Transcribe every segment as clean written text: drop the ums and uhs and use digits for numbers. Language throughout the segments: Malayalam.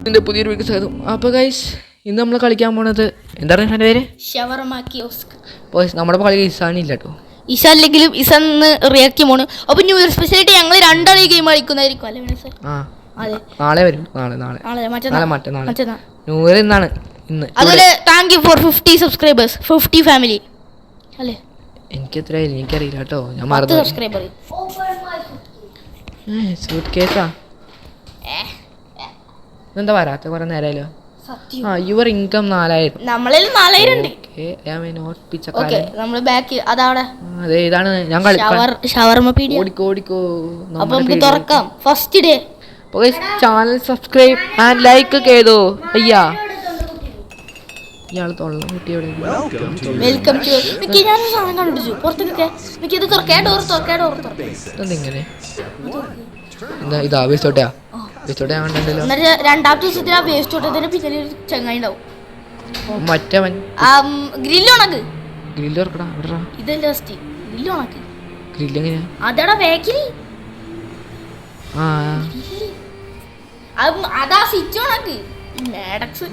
എൻ്റെ പുതിയൊരു വീഡിയോ സ്വാഗതം. അപ്പോൾ ഗൈസ്, ഇന്ന് നമ്മൾ കളിക്കാൻ പോണത് എന്താണ് എൻ്റെ പേര്? ഷവർമ കിയോസ്ക്. അപ്പോൾ നമ്മുടെ കളി ഇസാനില്ല കേട്ടോ. ഇസ അല്ലെങ്കിലും ഇസന്ന് റിയാക്ട് പോണ്. അപ്പോൾ ന്യൂ ഇയർ സ്പെഷ്യലായിട്ട് ഞങ്ങൾ രണ്ടാളെ ഗെയിം കളിക്കുന്നതായിരിക്കും അല്ലേ സർ? അതെ, നാളെ വരും. നാളെ മറ്റന്നാൾ ന്യൂ ഇയർ എന്നാണ് ഇന്ന്. അതുപോലെ thank you for 50 subscribers, 50 family അല്ലേ? എനിക്കെത്രയായാലും എനിക്കറിയില്ല കേട്ടോ, ഞാൻ മറന്നു. സബ്സ്ക്രൈബർ സൂട്ട് കേസാ എന്താ വരാത്ത കുറെ നേരമല്ലോ. Your income 4000. നമ്മളിൽ 4000 ഉണ്ട്. നമ്മള് ബാക്ക് അതവിടെ ഇതാണ് ഞാൻ ഷവർമ പീഡിയ. ഓടിക്കോ അപ്പൊ നമുക്ക് തുറക്കാം. First day channel subscribe and like ഒക്കെ ചെയ്തോ. അയ്യാ ഇയാൾ തൊള്ള കുട്ടി എവിടെ? Welcome to Mickey. ഞാൻ സാധനം കണ്ടുപിടിച്ചു. പുറത്തേക്ക് മിക്കി ഇത് തുറക്കാം. ഡോർ എന്തിങ്ങനെ എന്താ ഇതാ വേസ്റ്റോട്ടയാ? വേസ്റ്റോട്ട ഞാൻ കണ്ടല്ലോ. രണ്ടാമത്തെ ദിവസത്തിൽ ആ വേസ്റ്റ് തൊട്ടതിന് പിന്നെ ഒരു ചങ്ങായി ഉണ്ടാവും. മറ്റവൻ ഗ്രില്ല് ഉണക്ക്. ഗ്രില്ല് തുറക്കടാ. ഇതല്ല ഫസ്റ്റ് ഗ്രില്ല് ഉണക്ക്. ഗ്രില്ല് എങ്ങനെയാ? അതാടാ ബേക്കറി. അതാ സ്വിച്ച് ഉണക്ക്. മാഡക്സ്.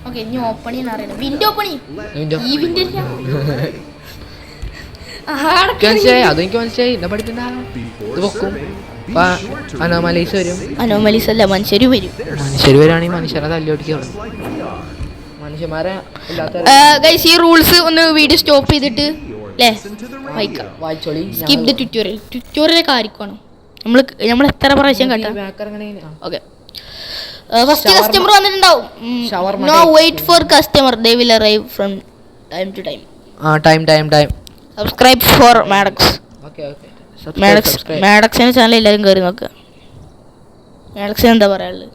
ഓക്കെ, ഇനി ഓപ്പൺ ചെയ്യാൻ അറിയണം. വിൻഡോ ഓപ്പൺ ചെയ്യും. ഈ വിൻഡോ അതെനിക്ക് മനസ്സിലായി. എന്നെ പഠിപ്പിണ്ട ഇത് പൊക്കും. അനോമലീസ് വരും. അനോമലീസ് അല്ല, മനുഷ്യര് വരും. വരാണെങ്കിൽ മനുഷ്യരെ തല്ലിയൊടിക്കണം. മനുഷ്യന്മാരെ ഈ റൂൾസ് ഒന്ന് വീഡിയോ സ്റ്റോപ്പ് ചെയ്തിട്ട് അല്ലേ വായിച്ചോളി. സ്കിപ്പ് ദ ട്യൂട്ടോറിയൽ ആയിരിക്കണം. നമ്മൾ എത്ര പ്രാവശ്യം കേട്ടോ. ഓക്കെ, ഫസ്റ്റ് കസ്റ്റമർ വന്നിട്ടുണ്ടാവും. No wait for customer, they will arrive from time to time. Time subscribe for Madax. മാഡക്സിന്റെ ചാനൽ എല്ലാവരും കയറി നോക്കുക. മാഡക്സിന് എന്താ പറയാനുള്ളത്?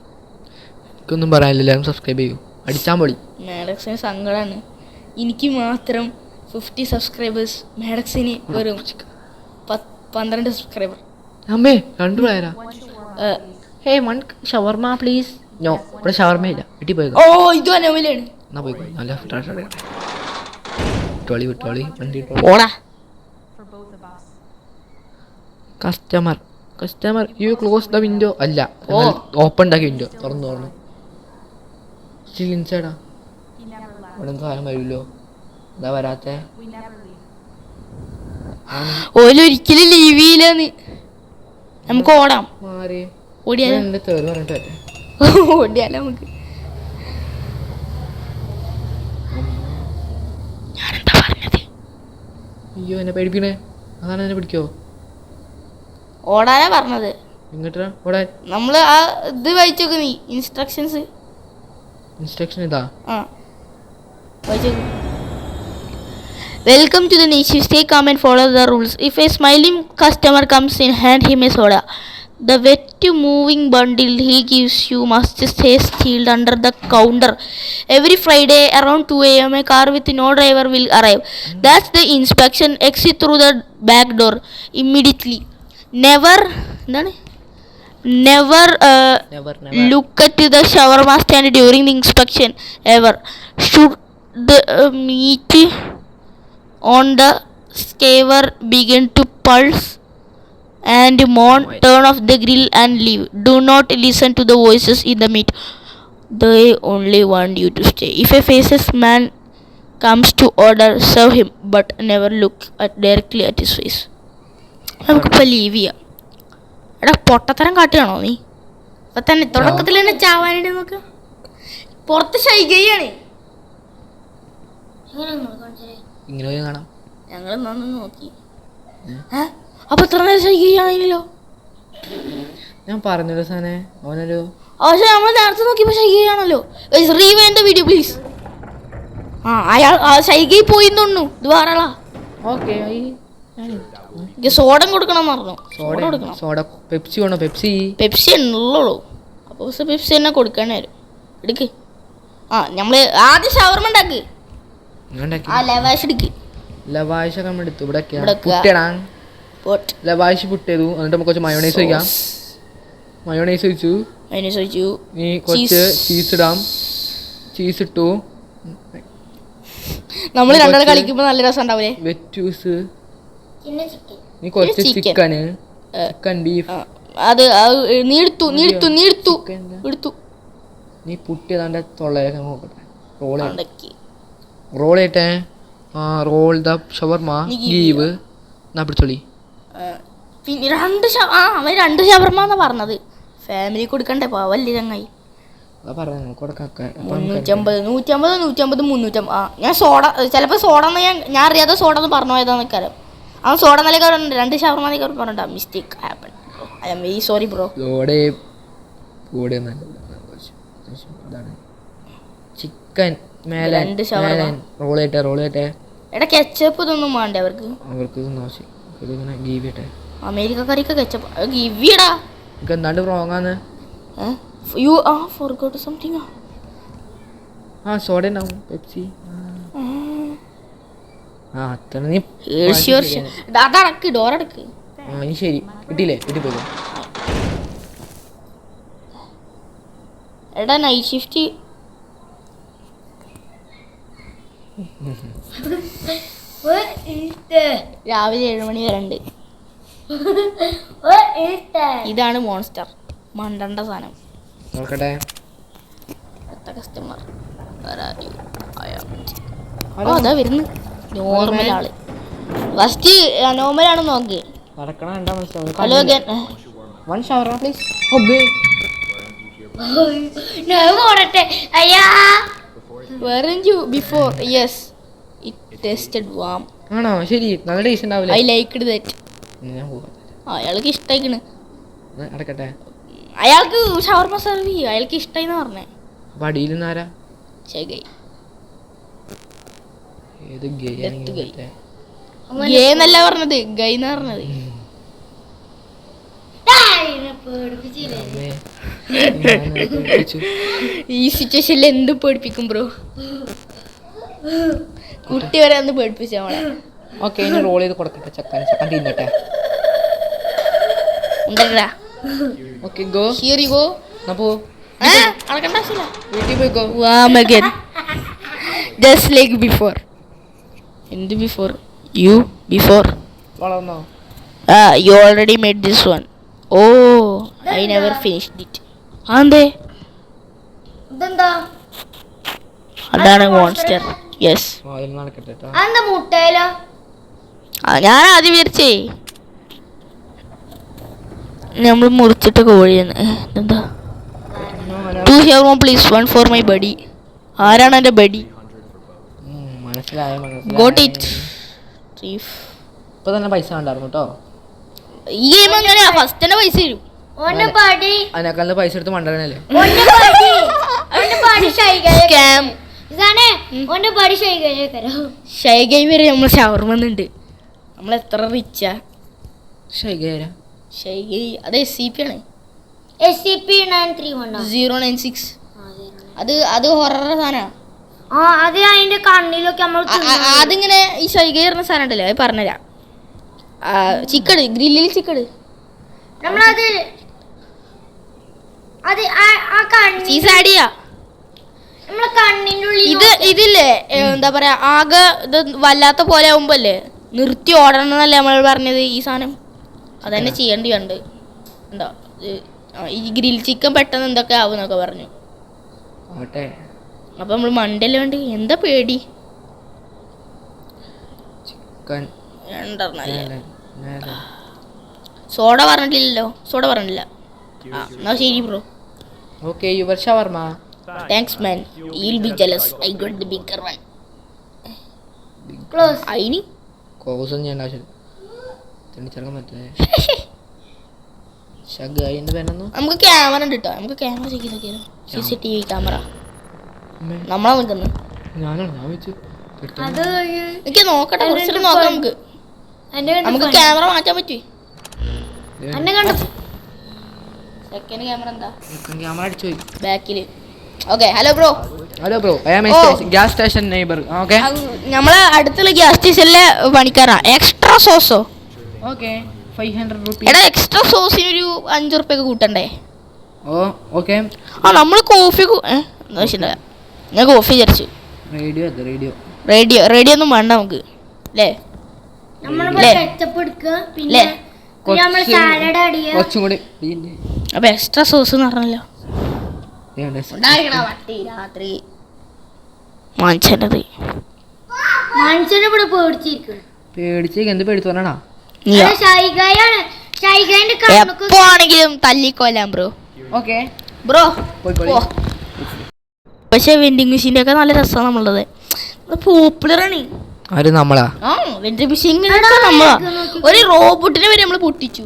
എനിക്കൊന്നും പറയാനില്ല. എല്ലാവരും സബ്സ്ക്രൈബ് ചെയ്യൂ. അടിച്ചാൻ പൊളി. മാഡക്സിന് സങ്കടമാണ്. എനിക്ക് മാത്രം 50 സബ്സ്ക്രൈബേഴ്സ്. മാഡക്സിന് വെറും 12 സബ്സ്ക്രൈബർ. അമ്മേ 2 പേരാ. ഹേ വൺ ഷവർമ പ്ലീസ്. നോ, ഇവിടെ ഷവർമ ഇല്ല. വീട്ടിൽ പോയി. ഓ ഇത് അനോമലാണ്. എന്നാ പോയി നല്ല വിട്ടോളി വണ്ടി ഓടാ. Customer you close the window. അല്ല, ഓപ്പൺ ഉണ്ടാക്കി വിൻഡോ. തുറന്നു സ്റ്റിൽ ഇൻസൈഡാ. ഇവിടെ സാധനം വരില്ലോ. എന്താ വരാത്തെ? ഒരിക്കലും ലീവ് ചെയ്യില്ലെന്ന്. നമുക്ക് ഓടാം. ഓടിയാലോ നമുക്ക്. ഞാനെന്താ പറഞ്ഞത്? അയ്യോ, എന്നെ പേടിപ്പിക്കണേ. അതാണ് എന്നെ പിടിക്കോ? ഓടാനാ പറഞ്ഞത്. ഇങ്ങോട്ടാ ഓടാൻ. നമ്മള് ആ ഇത് വായിച്ചോക്ക് നീ. ഇൻസ്ട്രക്ഷൻ ഇതാ. Welcome to the niche. Stay calm and follow the rules. If a smiling customer comes in, hand him a soda. The wet moving bundle he gives you must stay still under the counter. Every Friday around 2 a.m. a car with no driver will arrive. That's the inspection. Exit through the back door immediately. Never look at the shawarma stand during the inspection ever. Should the meat on the skewer begin to pulse and moan, turn off the grill and leave. Do not listen to the voices in the meat. They only want you to stay. If a faceless man comes to order, serve him, but never look directly at his face. നമുക്കിപ്പോൾ ലീവ് ചെയ്യാം. എടാ പൊട്ടത്തരം കാട്ടുകയാണോ നീ? ഇപ്പം തന്നെ തുടക്കത്തിൽ തന്നെ ചാവാനായിട്ട് നോക്കുക. പുറത്ത് ശൈകയാണ്. ഞങ്ങൾ നോക്കി. അപ്പൊ എത്ര നേരം ശൈകയാണെങ്കിലോ? ഞാൻ പറഞ്ഞല്ലോ സാനെ അവനൊരു. പക്ഷെ നമ്മൾ നേരത്തെ നോക്കിയപ്പോ ശൈകയാണല്ലോ. Rewind the video please. അയാൾ ശൈകയിൽ പോയി തോന്നുന്നു. ഇത് വേറെയാളാ. ഓക്കെ, സോഡം കൊടുക്കണം പറഞ്ഞു. പെപ്സി വേണോ? പെപ്സി ഉള്ളൂ. അപ്പോൾ പെപ്സി തന്നെ കൊടുക്കണേ വരും. എടുക്ക്. നമ്മള് ആദ്യം ഷവർമ ഉണ്ടാക്ക്. ലവാഷ് എടുക്ക്. ലവാഷ് എടുത്തു. ലവാഷ് പുട്ടേതു. എന്നിട്ട് നമുക്ക് കുറച്ച് മയോണൈസ് ഒഴിക്കാം. മയോണൈസ് ഒഴിച്ചു. നീ കുറച്ച് ചീസ് ഇടാം. ചീസ് ഇട്ടു. നമ്മൾ രണ്ടാളും കളിക്കുമ്പോ നല്ല രസം ഉണ്ടാവില്ലേ? വെറ്റൂസ്. നീ കുറച്ച് ചിക്കൻ ബീഫ്. അത് നീ എടുത്തു. നീ പുട്ടി ഏതാണ്ട് തൊള്ളയിലൊക്കെ നോക്കട്ടെ. അടക്കി റോൾ ചെയ്യട്ടെ. ആ റോൾ ദ ഷവർമ നീ ഗീവ്. എന്നാ പിടിച്ചോളി. പിന്നെ അവൻ 2 ഷവർമ എന്നാ പറഞ്ഞത്. ഫാമിലി കൊടുക്കണ്ടേ പാവല്ലേ ചങ്ങായി. അതാ പറഞ്ഞു കൊടുക്കാക്കെ. 350 150 350 ആ ഞാൻ സോഡ ചിലപ്പോൾ സോഡ എന്ന് ഞാൻ അറിയാതെ സോഡ എന്ന് പറഞ്ഞു പോയതാന്ന് നിൽക്കാരം. അവൻ സോഡ എന്നൊക്കെ പറഞ്ഞിട്ടുണ്ട്. 2 ഷവർമ എന്നൊക്കെ പറഞ്ഞിട്ടാ. Mistake happen. I am very sorry bro. Chicken മേലെ റോൾ ചെയ്യട്ടെ. എടാ കെച്ചപ്പ് ഇതൊന്നും വേണ്ടേ അവർക്ക്? ഗീവ് ചെയ്യട്ടെ. അമേരിക്കക്കാരിക്ക് കെച്ചപ്പ് ഗിവിടാ. എന്താണ്ട് റോങ്ങാന്ന്. You forgot something. സോഡ ഉണ്ടാവും. പെപ്സി. അത്ര നീ അതടക്ക് ഡോറടക്ക്. ഇനി ശരി കിട്ടിയില്ലേ? കിട്ടിപ്പോയി. എടാ നൈറ്റ് ഷിഫ്റ്റ് രാവിലെ 7 മണി വരെ ഉണ്ട്. ഇതാണ് മോൺസ്റ്റർ മണ്ടണ്ട സാധനം. നോക്കട്ടെ. കസ്റ്റമർ അതാ വരുന്നു. നോർമൽ ആള് ഫസ്റ്റ് നോർമലാണെന്ന് നോക്കി. Hello one shawarma please. Weren't you before? Yes. It tasted warm. ആണോ? ശരി. നല്ല ടേസ്റ്റ് ഉണ്ടാവില്ലേ? I liked that. അയാൾക്ക് ഇഷ്ടായിക്കണ്. അടക്കട്ടെ. അയാൾക്ക് ഷവർമ സെർവ് ചെയ്യും. അയാൾക്ക് ഇഷ്ടായിന്ന് പറഞ്ഞേ. അപ്പൊ അടിയിൽ നിന്നാരാ? ഗൈ ഏത് ഗൈ എന്നല്ല പറഞ്ഞത്, ഗൈ എന്നാ പറഞ്ഞത്. ഈ സിറ്റുവേഷനിൽ എന്ത് പേടിപ്പിക്കും ബ്രോ? കുട്ടി വരെ ഒന്ന് പേടിപ്പിച്ച നമ്മളെ. ഓക്കെ ഇനി റോൾ ചെയ്ത് കൊടുക്കട്ടെ. ചക്കൻ തിന്നട്ടെ. ഉണ്ടടാ. Okay go. Here you go. അപ്പോ അളക്കണ്ട ആവശ്യമില്ല. വീട്ടിൽ പോയി go. Warm again just like before. എന്ത് ബിഫോർ? യു ബിഫോർ വളർന്നോ? You already made this one. Oh, I never finished it. Ande. ഇതെന്താ? അതാണ് മോൺസ്റ്റർ. യെസ്. അന്ത മുട്ടയിലോ? ഞാൻ ആദ്യം വിചാരിച്ചേ നമ്മൾ മുറിച്ചിട്ട് കോഴിയെന്ന്. എന്താ? 2 ഷവർമ പ്ലീസ്, 1 for my buddy. ആരാണ് എൻ്റെ ബഡി? Got it. ഇപ്പൊ തന്നെ പൈസ ഉണ്ടായിരുന്നു കേട്ടോ. ഈ ഗെയിം അങ്ങനെയാ. ഫസ്റ്റ് തന്നെ പൈസ തരും. അതിനേക്കാളും പൈസ എടുത്ത് മണ്ടനല്ലേ. ഷൈഗൈ വരെ നമ്മൾ ഷവർമന്നുണ്ട്. നമ്മൾ എത്ര റിച്ചാ. ഷൈഗൈ അത് SCP ആണ്. SCP 096. അത് ഹൊറർ സാധനമാണ്. അത് അതിന്റെ കണ്ണിലൊക്കെ നമ്മൾ അതിങ്ങനെ ഈ ഷൈഗൈ പറഞ്ഞ സാധനം ഉണ്ടല്ലോ, അത് പറഞ്ഞുതരാം. ചിക്കൻ ഗ്രില്ലിൽ ചിക്കൻ നമ്മളത് നമ്മളെ കണ്ണിന്റെ ഉള്ളിൽ ഇതില്ലേ എന്താ പറയാ, ആകെ ഇത് വല്ലാത്ത പോലെ ആവുമ്പോ അല്ലേ നിർത്തി ഓടണം എന്നല്ലേ നമ്മൾ പറഞ്ഞത്. ഈ സാധനം അതന്നെ ചെയ്യേണ്ടി ഉണ്ട്. എന്താ ഈ ഗ്രിൽ ചിക്കൻ പെട്ടെന്ന് എന്തൊക്കെ ആവും എന്നൊക്കെ പറഞ്ഞു. അപ്പൊ നമ്മൾ മണ്ടല്ലേ വേണ്ടി. എന്താ പേടി? സോഡ പറഞ്ഞിട്ടില്ലല്ലോ. സോഡ പറഞ്ഞില്ല. എന്നാ ശരി bro. Okay your shawarma. Thanks man. You'll be jealous. I got the bigger one. Close. ഐനി കോസ് ഞാൻ ആവശ്യം തെണിച്ചറങ്ങാൻ പറ്റേ. ഷഗൈന്റെ പേരെന്നു. നമുക്ക് ക്യാമറ ഉണ്ട് കേട്ടോ. നമുക്ക് ക്യാമറ ചെക്ക് ചെയ്തോ. CCTV ക്യാമറ നമ്മളാ നിൽക്കുന്നത്. ഞാനാണ് ഞാൻ വെച്ചു. അത് എനിക്ക് നോക്കട്ടെ, കുറച്ചിട്ട് നോക്കാം. നമുക്ക് ക്യാമറ മാറ്റാൻ പറ്റും. സെക്കൻഡ് ക്യാമറ എന്താ? ക്യാമറ അടിച്ചു പോയി ബാക്കില്. Okay hello bro. I am gas station neighbour. Okay നമ്മളെ അടുത്തുള്ള ഗ്യാസ് സ്റ്റേഷനിലെ പണിക്കാരാ. എക്സ്ട്രാ സോസോ? ഓക്കെ 500 രൂപ. എടാ എക്സ്ട്രാ സോസിന് ഒരു 5 ഉറുപ്പ്യൊക്കെ കൂട്ടണ്ടേ? ഓക്കെ. നമ്മൾ കോഫി ഞാൻ കോഫി വിചാരിച്ചു. റേഡിയോ ഒന്നും വേണ്ട നമുക്ക് അല്ലേ? കുറച്ചും കൂടി. അപ്പൊ എക്സ്ട്രാ സോസ് എന്ന് പറഞ്ഞല്ലോ. പട്ടി രാത്രി മനുഷ്യനത് മനുഷ്യനെ ഇവിടെ പേടിച്ചിരിക്കണം. പേടിച്ചേക്ക് എന്ത് പേടിച്ചു പറഞ്ഞാ? ഷൈഗായാണ്. ഷൈഗാന്റെ കണ്ണൊക്കെ എപ്പോ ആണെങ്കിലും തല്ലിക്കൊല്ലാം ബ്രോ. ഓക്കെ ബ്രോ പോയിക്കോളി. പക്ഷെ വെൻഡിങ് മെഷീൻ്റെ ഒക്കെ നല്ല രസമാണ് നമ്മളുള്ളത്. പോപ്പുലറാണ്. ആര് നമ്മളാ? ആ വെൻഡിങ് മെഷീൻ നമ്മളാ. ഒരു റോബോട്ടിനെ വരെ നമ്മൾ പൊട്ടിച്ചു.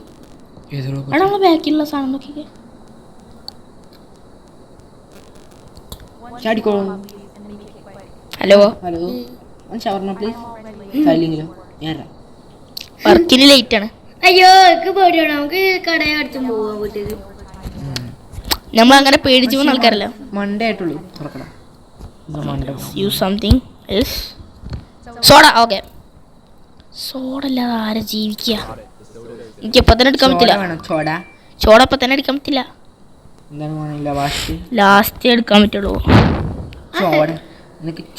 എടാ നമ്മളെ ബാക്കിലുള്ള സാധനം നോക്കിക്കേ. Hello hello shawarma please. സൈലിങ്ങിലോ ഞാൻ വർക്കിന് ലേറ്റ് ആണ്. അയ്യോ എനിക്ക് പേടിയാണ്. നമുക്ക് കടയെ അടിച്ചും പോവാൻ വീട്ടിൽ. നമ്മൾ അങ്ങനെ പേടിച്ചു പോകുന്ന ആൾക്കാരല്ല. മൺഡേ ആയിട്ടുള്ളൂ തുറക്കണം. Use something else. Soda. Okay soda അല്ലാതെ ആരെ ജീവിക്കുക? എനിക്ക് ഇപ്പം തന്നെ എടുക്കാൻ പറ്റില്ല. ചോട ഇപ്പം തന്നെ എടുക്കാൻ പറ്റില്ല. ലാസ്റ്റ് എടുക്കാൻ പറ്റുള്ളൂ.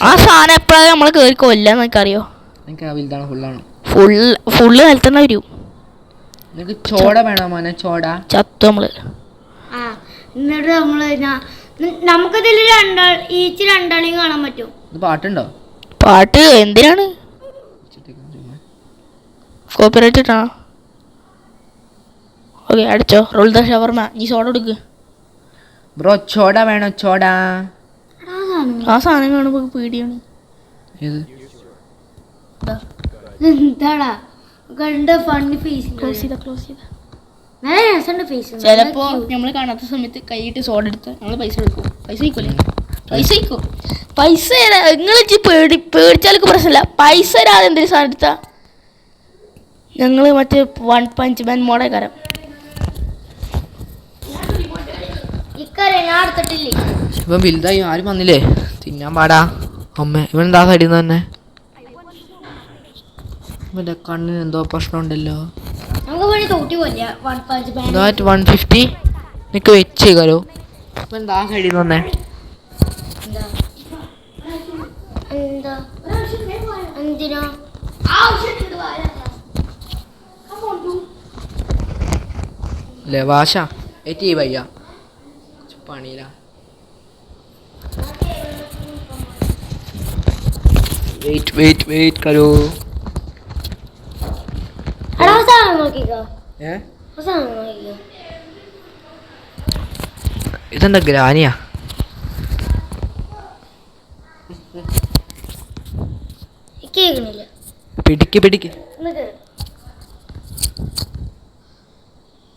ആ സാധനം എപ്പോഴാണ് നമ്മൾ കയറി കൊല്ലാന്ന് എനിക്കറിയോ? ഫുള്ള് ഹെൽത്ത് വരൂ. ചോട വേണോ മോനെ? ചോട ചത്തു നമ്മള്. ആ എന്നിട്ട് നമുക്കതിൽ ഈച്ച് രണ്ടാളെയും കാണാൻ പറ്റും. പാട്ടുണ്ടോ? പാട്ട് എന്തിനാണ്? കോപ്പിറൈറ്റ് ഇട്ടാ. ഓക്കെ അടിച്ചോ. റോൾ ദ ഷവർമ. നീ സോഡ കൊടുക്ക് ബ്രോ. ചോട വേണോ? ചോട. ആ സാധനം കാണുമ്പോ പേടിയാണ്. എന്താടാ കണ്ട ഫണ്ണി ഫേസ്. ക്ലോസ് ചെയ്ത നല്ല രസമുണ്ട് ഫേസ്. ചിലപ്പോ നമ്മള് കാണാത്ത സമയത്ത് കൈയിട്ട് സോഡ എടുത്ത് നമ്മള് പൈസ എടുക്കും. പൈസ വയ്ക്കൂലേ? പൈസ നിങ്ങൾ പേടിച്ചാലൊക്കെ പ്രശ്നമില്ല. പൈസ തരാതെ എന്തെങ്കിലും സാധനം എടുത്താ ഞങ്ങള് മറ്റേ 1 Punch Man മോഡേ കാരം. ഞാൻ എടുത്തിട്ടില്ലേ. ഇവൻ വലുതായി ആരും വന്നില്ലേ തിന്നാൻ പാടാ. അമ്മ ഇവൻ എന്താ സൈഡിൽ നിന്ന് തന്നെ? ഇവന്റെ കണ്ണിന് എന്തോ പ്രശ്നമുണ്ടല്ലോ. നമുക്ക് വേണ്ടി തോട്ടി പോലെ 1 Punch Man. 150 നിനക്ക് വെച്ചേക്കാലോ. ഇവൻ എന്താ സൈഡിൽ നിന്ന് തന്നെ? എന്താ എന്തിനാ ले वाशा एटी भैया पानी ला वेट करो. ഇതെന്താ ഗ്രാനിയാ? പിടിക്ക്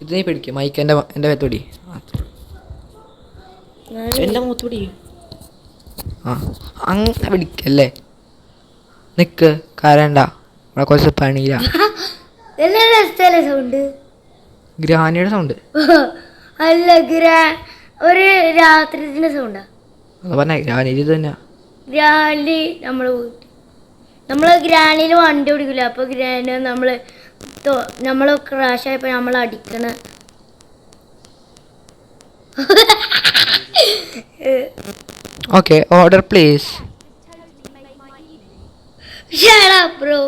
ഇത് നീ പിടിക്കും. മൈക്ക് എൻ്റെ മുഖത്തോടി. എൻ്റെ മുഖത്തോടി. ആ അങ്ങനെ പിടിക്കല്ലേ. നിക്ക് കരണ്ട. ഇവിടെ കുറച്ച് പണിയില്ല. ഗ്രാനിയുടെ സൗണ്ട് അല്ല ഒരു രാത്രിന്റെ സൗണ്ടാ. അത് പറഞ്ഞ ഗ്രാനി ഇത് തന്നെയാ. ഗ്രാനി നമ്മള് ഗ്രാനിയിൽ വണ്ടി ഓടിക്കില്ല. അപ്പൊ ഗ്രാനി നമ്മള് ക്രാഷ് ആയപ്പോ നമ്മൾ അടിക്കണ. Okay order please. Shut up, bro.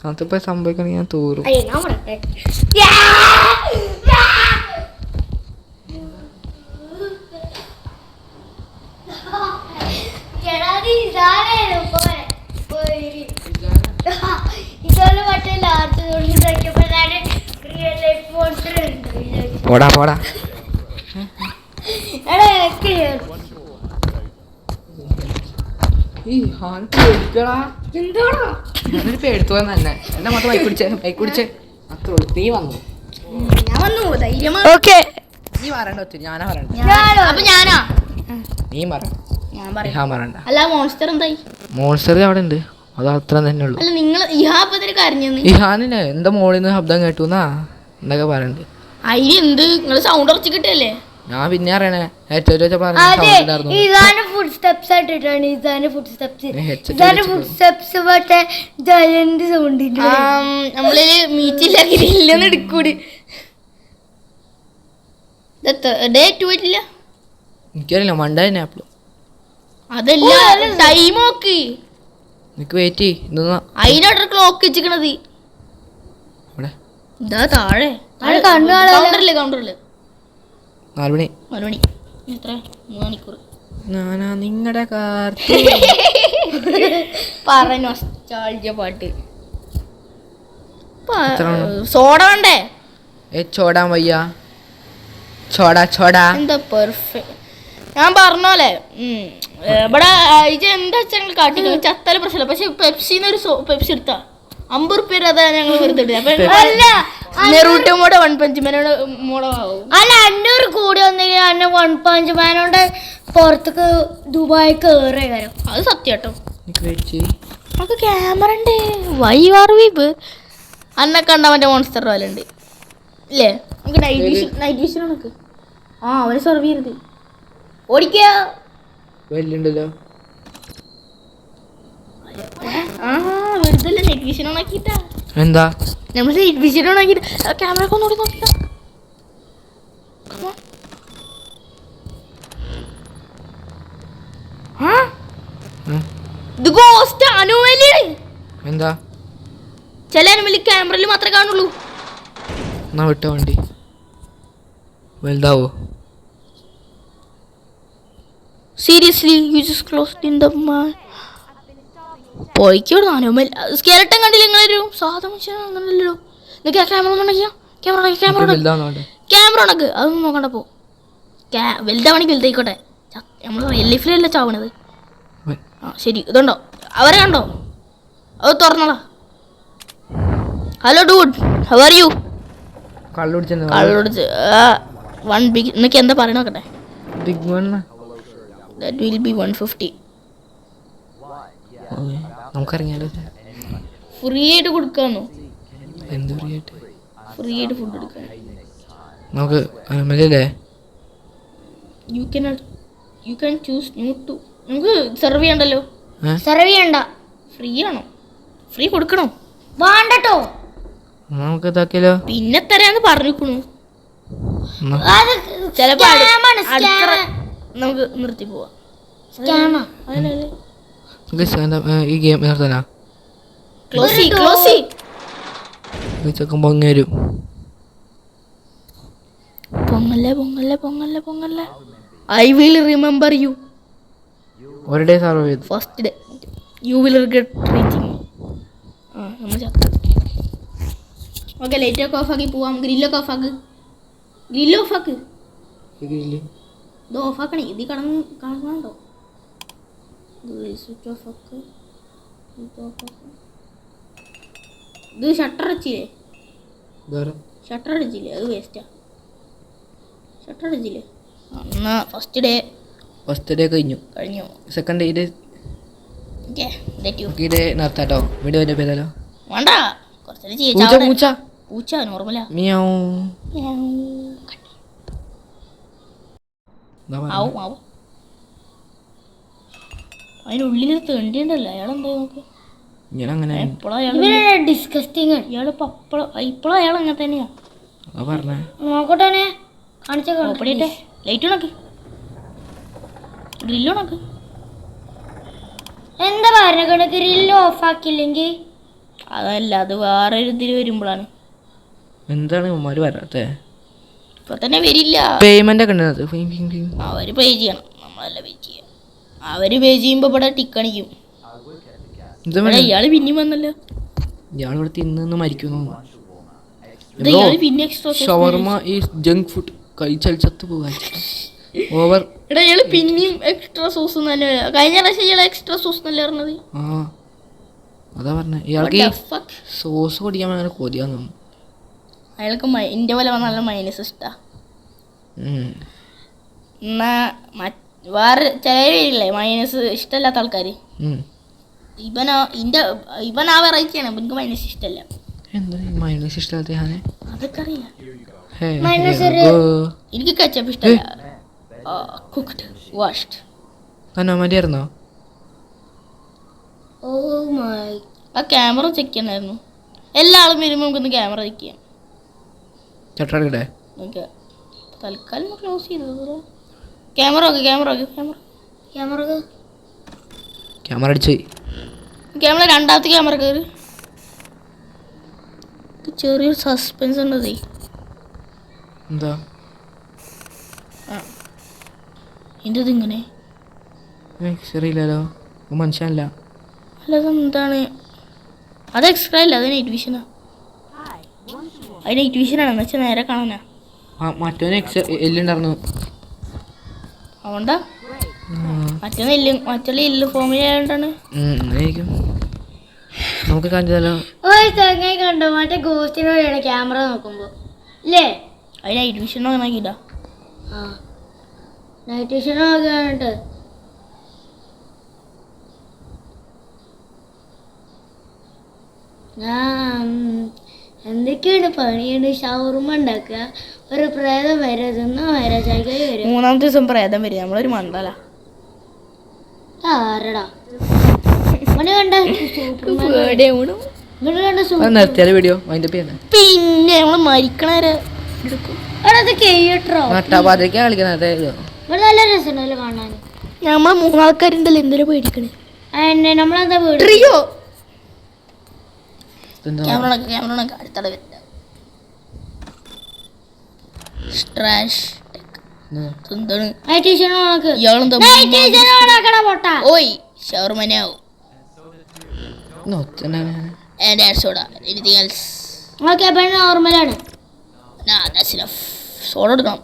അതിപ്പോ സംഭവിക്കണ ഞാൻ തൂറും. പോടാ പേടിച്ചു തന്നെ. എന്റെ മൊത്തം മൈക്ക് പിടിച്ചേ അത്രേ ഉള്ളൂ. നീ വന്നു. നീ പറയണ്ട. ഒത്തിരി ഞാനാ പറയണ്ട. നീ പറയണ്ട. അല്ല മോൺസ്റ്റർ എന്തായി? മോൺസ്റ്റർ അവിടെ ഉണ്ട്. അത് അത്ര തന്നെ ഉള്ളു. അല്ല നിങ്ങൾ ഇഹാനിന് എന്താ മോളിൽ നിന്ന് ശബ്ദം കേട്ടു എന്നാ എന്തൊക്കെ പറയണ്ട്. അതിന് എന്ത് നിങ്ങൾ സൗണ്ട് ഉറച്ചു കിട്ടല്ലേ? ഞാൻ പിന്നെ അറിയണേ നമ്മളില് മീറ്റില്ല എടുക്കൂടി. എനിക്കറിയില്ല. മണ്ട തന്നെ ആപ്പിള്. അതല്ല ടൈം നോക്ക്. നിനക്ക് വെയിറ്റ് ചെയ്യ്. അതിനോട് ക്ലോക്ക് വെച്ചിക്കണത്. ഇതാ താഴെ താഴെ കണ്ണു കാണാനില്ല. കൗണ്ടറില് 4 മണി. 4 മണി. എത്ര 3 മണിക്കൂർ ഞാനാ നിങ്ങളുടെ കാർ പറഞ്ഞ നൊസ്റ്റാൾജിയ പാട്ട്. എത്രയാണ്? സോഡ വേണ്ടേ? ചോടാൻ വയ്യ. ചോടാ എന്താ പെർഫെക്റ്റ്. ഞാൻ പറഞ്ഞോലെ ഇവിടെ ഇത് എന്താ വെച്ചാൽ കാട്ടിക്കോ ചത്താലും പ്രശ്നമില്ല. പക്ഷെ പെപ്സിന്നൊരു പെപ്സി എടുത്താ 50 റുപ്യ അതാ ഞങ്ങൾ വെറുതെ നെറൂട്ടോ മോടെ 1 പഞ്ച് മാനോട് മോളാവും. അല്ല 500 കൂടി വന്നെങ്കിൽ അന്നെ 1 പഞ്ച് മാനോണ്ട് പുറത്തേക്ക് ദുബായ് കേറിയ കാര്യം. അത് സത്യം കേട്ടോ. വെച്ച് നമുക്ക് ക്യാമറ ഉണ്ട്. വൈ ആർ വി അന്നെ കണ്ട മറ്റേ മോൺസ്റ്റർ പോലെ ഉണ്ട് ഇല്ലേ? നമുക്ക് നൈറ്റ് വിഷൻ നമുക്ക് അവന് സെർവ് ചെയ്യരുത്. ഓടിക്ക വലിയുണ്ടല്ലോ. വെറുതെ നൈറ്റ് വിഷൻ ഓണാക്കിട്ടാ. എന്താ നമ്മൾ നൈറ്റ് വിഷൻ ഓണാക്കിട്ട് ക്യാമറ ഒക്കെ ഒന്നുകൂടി നോക്കിട്ടാ. ഇത് ഗോസ്റ്റ് അനോമലിയാണ്. എന്താ ചില അനോമലി ക്യാമറയിൽ മാത്രമേ കാണുള്ളൂ. എന്നാ വിട്ട വണ്ടി വലുതാവോ? Seriously you just closed in the my പോയിക്കോട് അനോമൽ സ്കെലട്ടൻ കണ്ടില്ല നിങ്ങളൊരു സാധാ മനുഷ്യൻ അങ്ങനല്ലോ. നിങ്ങൾക്ക് ക്യാമറ ഒന്നുണ്ടെങ്കിൽ ക്യാമറ ഉണക്ക് അതൊന്നും നോക്കണ്ട. പോ വലുതാവണെങ്കിൽ വലുതായിക്കോട്ടെ. നമ്മൾ റിയൽ ലൈഫിലല്ല ചാവണത്. ശരി ഇതുണ്ടോ? അവരെ കണ്ടോ? അത് തുറന്നോളാ. Hello dude how are you? കള്ളുടിച്ച് 1 ബിഗ് എന്നൊക്കെ എന്താ പറയണ നോക്കട്ടെ. That will be 150. നമുക്കറിയാലോ. ഫ്രീ ആയിട്ട് കൊടുക്കാന്നോ? എന്ത് ഫ്രീ ആയിട്ട്? ഫ്രീ ആയിട്ട് ഫുഡ് എടുക്കാൻ നമുക്ക് അല്ലേ? You can choose new too. നമുക്ക് സെർവ് ചെയ്യണ്ടല്ലോ. സെർവ് ചെയ്യണ്ട. ഫ്രീ ആണോ? ഫ്രീ കൊടുക്കണോ? വേണ്ടട്ടോ. നമുക്ക് ഇതാക്കിയാലോ? പിന്നെ തരാന്ന് പറഞ്ഞിരിക്കണു. അത് ചിലപ്പോ സ്കാമാണ്, സ്കാം. നമുക്ക് നിർത്തി പോവാം. സ്കാമാ. അതിനല്ലേ ഈ ഗെയിം നിർത്താനാ? ക്ലോസി ചെക്കൻ പൊങ്ങി വരും. പൊങ്ങല്ലേ ഐ വിൽ റിമെമ്പർ യു. ഒരു ഡേ സർവ് ചെയ്തു. First day you will regret reaching. നമ്മൾ ചത്ത. ഓക്കെ ലൈറ്റൊക്കെ ഓഫാക്കി പോവാം. ഗ്രില്ലൊക്കെ ഓഫാക്ക്. ഗ്രില്ല് ഓഫാക്ക്. ഇത് ഓഫാക്കണേ. ഇത് കാണുന്നുണ്ടോ? സ്വിച്ച് ഓഫാക്ക്. ഇത് ഷട്ടർ അടിച്ചില്ലേ? അത് വേസ്റ്റാ. ഷട്ടർ അടിച്ചില്ലേ? എന്നാ ഫസ്റ്റ് ഡേ കഴിഞ്ഞു. സെക്കൻഡ് ഡേ ഡേ നിർത്താട്ടോ. വീഡിയോ എൻ്റെ പേരല്ലോ വേണ്ട. പൂച്ച നോർമലാ. അതിനുള്ളിൽ തെണ്ടിയുണ്ടല്ലോ. അയാളെന്താ നോക്ക്. ഇപ്പോഴും അയാൾ അങ്ങനെ തന്നെയാ. നോക്കട്ടെ കാണിച്ചേ. ലൈറ്റ് ഉണക്ക്. ഗ്രില്ല് ഉണക്ക്. എന്താ പറഞ്ഞ ഗ്രില്ല് ഓഫാക്കില്ലെങ്കിൽ? അതല്ല, അത് വേറെ ഒരു ഇതിൽ വരുമ്പോഴാണ്. എന്താണ് ഉമ്മാര് വരാത്തെ? ഇപ്പൊ തന്നെ വരില്ല. പേയ്മെന്റ് ഒക്കെ അവര് പേ ചെയ്യണം, നമ്മളല്ല പേ ചെയ്യാം. അവര് പേ ചെയ്യുമ്പോ ഇവിടെ ടിക്കണിക്കും. ഇയാള് പിന്നെയും വന്നല്ലോ. ഇയാളിവിടെ തിന്ന് മരിക്കുന്നു. പിന്നെ എക്സ്ട്രാ ഷവർമ ഈ ജങ്ക് ഫുഡ് കഴിച്ചാൽ ചത്തു പോകാൻ ഓവർ. എടാ ഇയാള് പിന്നെയും എക്സ്ട്രാ സോസ് തന്നെ. കഴിഞ്ഞ പ്രാവശ്യം ഇയാളെ എക്സ്ട്രാ സോസ് നല്ല പറഞ്ഞത്. അതാ പറഞ്ഞ ഇയാൾക്ക് സോസ് കുടിക്കാൻ ഭയങ്കര കൊതിയാന്ന്. അയാൾക്ക് ഇന്റെ പോലെ നല്ല മൈനസ് ഇഷ്ടാ. എന്നാ വേറെ ചിലരില്ലേ മൈനസ് ഇഷ്ടമല്ലാത്ത ആൾക്കാര്. ഇവൻ ആ വെറൈറ്റിയാണ്. എനിക്ക് മൈനസ് ഇഷ്ടമല്ല. മൈനസ് ഇഷ്ടമല്ലാത്ത അതൊക്കെ അറിയാം. എനിക്ക് കച്ചപ്പ് ഇഷ്ടമല്ല. കുക്ക്ഡ് വാഷ്ഡ് മതിയായിരുന്നോ? ആ ക്യാമറ ചെക്ക് ചെയ്യണമായിരുന്നു. എല്ലാ ആളും വരുമ്പോൾ നമുക്കൊന്ന് ക്യാമറ ചെക്ക് ചെയ്യാം. തൽക്കാലം ക്ലോസ് ചെയ്തു. ക്യാമറ ക്യാമറ അടിച്ച് ക്യാമറ രണ്ടാമത്തെ ക്യാമറ കയറി. ചെറിയൊരു സസ്പെൻസ് ഉണ്ടതേ. എന്താ എൻ്റെ ഇതിങ്ങനെ ശരിയില്ലല്ലോ, മനുഷ്യനല്ല. അല്ലത് എന്താണ്? അത് എക്സ്ട്രാ അല്ല, അത് നൈറ്റ് വിഷനാ. അത് നൈറ്റ് വിഷനാണ് എന്ന് വെച്ചാൽ നേരെ കാണാനാ. മറ്റോന് എല്ലുണ്ടായിരുന്നു. അതുകൊണ്ടാ മറ്റുള്ള എല്ല് ഫോമിലായോണ്ടാണ്. നമുക്ക് കാണിച്ചാലോ? ഒരു തെങ്ങ കണ്ടോ മറ്റേ ഗോസ്റ്റിനോടെയാണ് ക്യാമറ നോക്കുമ്പോ അല്ലേ? അത് നൈറ്റ് വിഷൻ നോക്കിയില്ല. ആ നൈറ്റ് വിഷൻ നോക്കാനിട്ട് ഞാൻ എന്തൊക്കെയാണ് പണിയുണ്ട്? ഷവർമ ഉണ്ടാക്കുക, ഒരു പ്രേതം വരെ തിന്നോ വരെ ചായക്കായി വരും. 3-ാമത്തെ ദിവസം പ്രേതം വരും. നമ്മളൊരു മണ്ടല ആരടാ മണി കണ്ട നിർത്തിയാലോ വീഡിയോ അതിന്റെ പേര്? പിന്നെ നമ്മള് മരിക്കണവരെ എടുക്കും. കേട്ടോ നട്ടാപാതിരിക്കാ കളിക്കുന്നത്. ഇവിടെ നല്ല രസമുണ്ടല്ലോ കാണാൻ. നമ്മള് 3 ആൾക്കാരുണ്ടല്ലോ, എന്തിനാ പേടിക്കണേ? നമ്മളെന്താ വീട് ട്രിയോ ക്യാമറ അടുത്തട വരില്ല. സ്ട്രാഷ് എന്താണ് നൈറ്റ് വിഷൻ ഓണാക്ക്. ഇയാളെന്താ നൈറ്റ് വിഷൻ ഓണാക്കണ പൊട്ടാ. ഓയ് ഷവർമനാവും. And add soda. Anything else? Okay അപ്പൊ നോർമലാണ്. Nah, that's enough. സോഡ എടുക്കണം.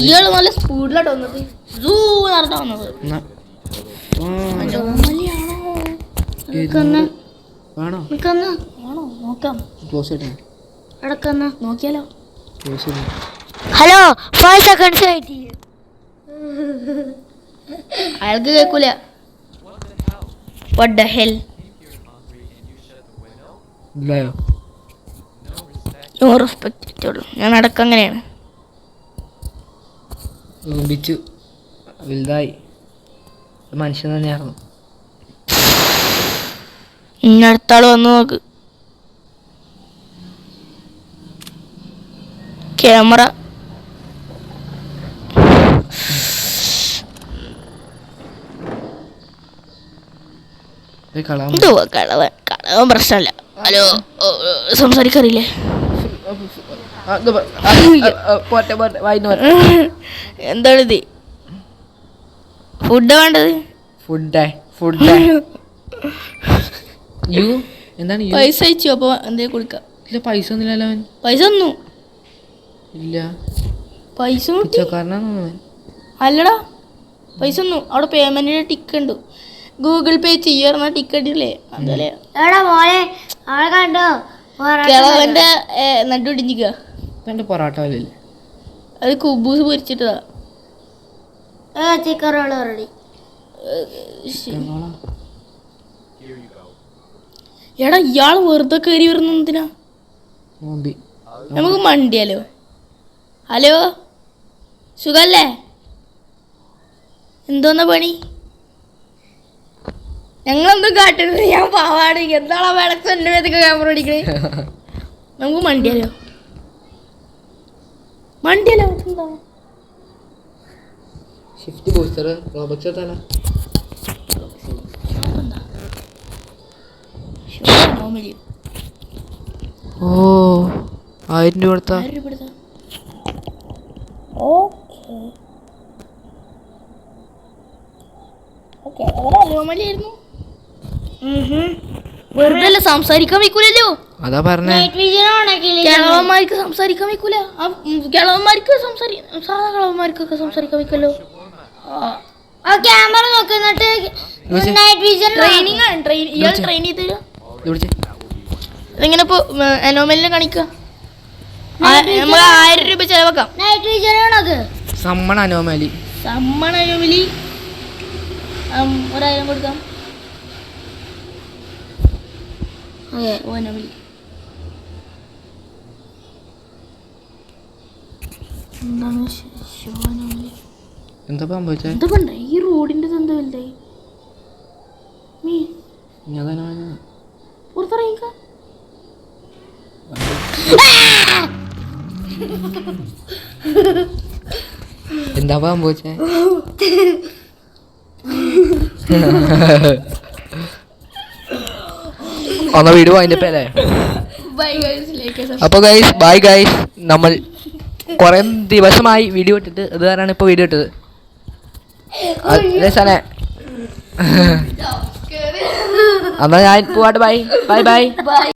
ഇയാള് നല്ല സ്പീഡിലായിട്ട് വന്നത്. സൂ നടത്താ വന്നത്. ആണോ? ആണോ നോക്കാം. ക്ലോസ് ചെയ്യട്ടെ. അടക്കന്ന നോക്കിയാലോ? ക്ലോസ് ചെയ്യട്ടെ. ഹലോ 5 seconds ആയിട്ട് അയാൾക്ക് കേൾക്കൂല. What the hell? ഇല്ലയോ? No respect. ഞാൻ അടക്കം അങ്ങനെയാണ്. ബിച്ചു വലുതായി മനുഷ്യൻ തന്നെയായിരുന്നു. ഇനി അടുത്ത ആള് വന്ന് നോക്ക്. ക്യാമറ എന്തുവാ കളവൻ പ്രശ്നമല്ല. ഹലോ സംസാരിക്കാറില്ലേ? എന്താണിത്? ഫുഡ് വേണ്ടത്? എന്താണ് പൈസ അയച്ചു. അപ്പൊ എന്തേ കൊടുക്കാം? ഇല്ല പൈസ ഒന്നുമില്ലല്ലോ. അവൻ പൈസ ഒന്നും ഇല്ല. പൈസ പിച്ചക്കാരനാണ്. അല്ലടാ പൈസ ഒന്നും. അവിടെ പേയ്മെന്റിന്റെ ടിക്ക് ഉണ്ട്. ഗൂഗിൾ പേ ചെയ്യുന്ന ടിക്കറ്റ് ഇല്ലേ? അതല്ലേ എടാ മോനെ ആളെ കണ്ടോ? കിളവന്റെ നടുപിടിഞ്ഞിക്ക. പൊറാട്ട അല്ലേ? അത് കുബൂസ് പൊരിച്ചിട്ടതാ. Chicken roll ready. എടാ ഇയാള് വെറുതെ കയറി വരുന്ന എന്തിനാ? നമുക്ക് മണ്ടിയാലോ? ഹലോ സുഖല്ലേ? എന്തോന്നാ പണി? ഞങ്ങളെന്തും കാട്ടുന്നത്? ഞാൻ പാവാട്. എന്താണ് വിളക്ക് എൻ്റെ മേത്തൊക്കെ ക്യാമറ ഓടിക്കണേ? നമുക്ക് മണ്ടിയാലോ? എന്താ ഷിഫ്റ്റ് ബൂസ്റ്റർ റോബക്സ് തല ഓ 1000 രൂപ കൊടുത്താ. വെറുതെ അല്ല, സംസാരിക്കാൻ വയ്ക്കൂലല്ലോ. അതാ പറഞ്ഞേ. കിളവന്മാർക്ക് സംസാരിക്കാൻ വയ്ക്കൂല. കിളവന്മാർക്ക് സാധാ കിളവന്മാർക്കൊക്കെ സംസാരിക്കാൻ വയ്ക്കല്ലോ. ക്യാമറ നോക്കുന്നിട്ട് ട്രെയിനിങ് ആണ്. ഇയാൾ ട്രെയിൻ ചെയ്ത് തരുമോ? ഇതെങ്ങനെ ഇപ്പൊ അനോമലിനെ കാണിക്കുക? നമ്മൾ 1000 രൂപ ചെലവാക്കാം. Someone anomaly. അനോമലി 1000 കൊടുക്കാം. അനോമലി എന്താ സംഭവിച്ചേ? എന്താ പണ്ട ഈ റോഡിന്റെ എന്താ വലുതായി? പുറത്തിറങ്ങിക്ക. എന്താ സംഭവിച്ചേ? ഒന്ന് വീട് അതിന്റെ പേരെ അപ്പോൾ ഗൈസ് ബൈ ഗൈസ്. നമ്മൾ കുറേ ദിവസമായി വീഡിയോ ഇട്ടിട്ട് ഇത് കാരണമാണ് ഇപ്പോൾ വീഡിയോ ഇട്ടത്. രസാനെ എന്നാൽ ഞാൻ പോവാട്ടെ. Bye bye bye.